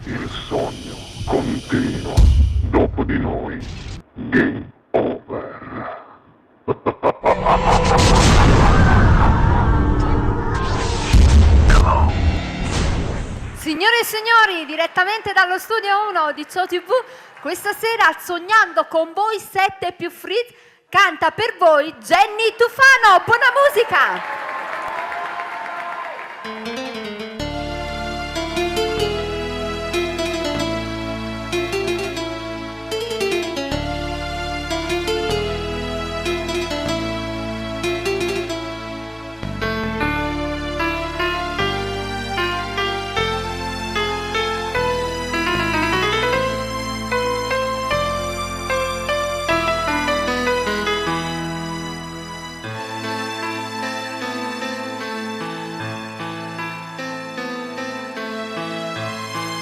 Il sogno continua. Dopo di noi, game over. Signore e signori, direttamente dallo studio 1 di Ciao TV, questa sera Sognando con voi 7 più Fritz canta per voi Jenny Tufano. Buona musica!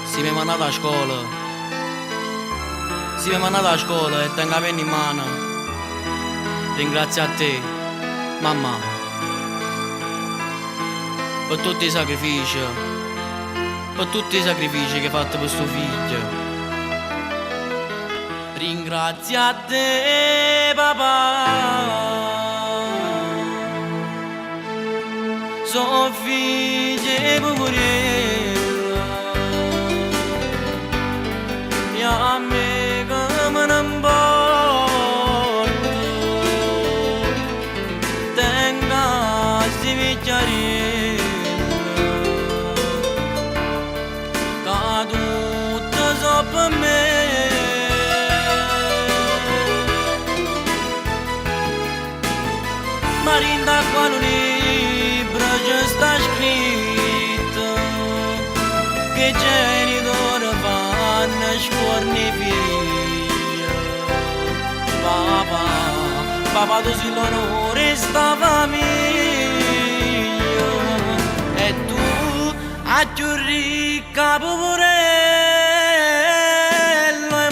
Si mi è mandato a scuola, si mi è mandato a scuola e tengo la penna in mano. Ringrazio a te, mamma, per tutti i sacrifici, che hai fatto per suo figlio. Ringrazio a te, papà, sono figli pure. A me che me ne importa, tenga sti picciarelli, che tutto so per me. Ma rinda qua un libro ci sta scritto che genitori fanno scuorni figli. Papà tu sei l'onore sta famiglia e tu a più ricca poverello e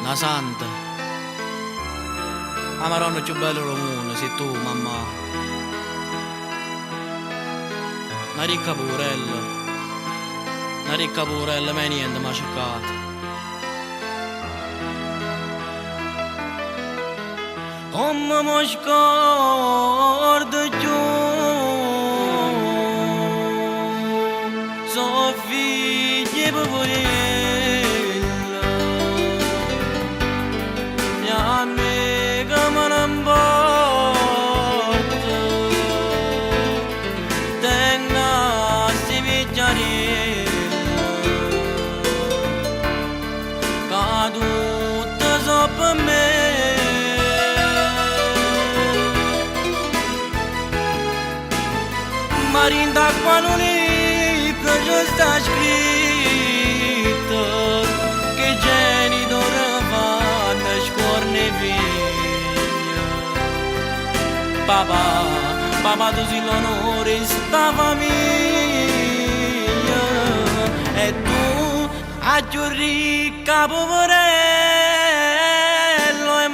una santa, la maronna più bella del mondo, sei tu, mamma. Una ricca purella, ma niente mi ha cercato. Come mi scordo più, sono figli poveri. A me che me ne importa, tenga sti picciarelli, che tutto so per me. Ma rinda qua un libro ci sta scritto che genitori fanno scuorni figli. Papà tu sei l'onore sta famiglia e tu a più ricca poverello e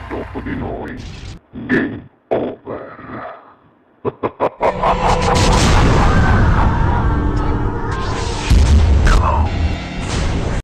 Dopo di noi, game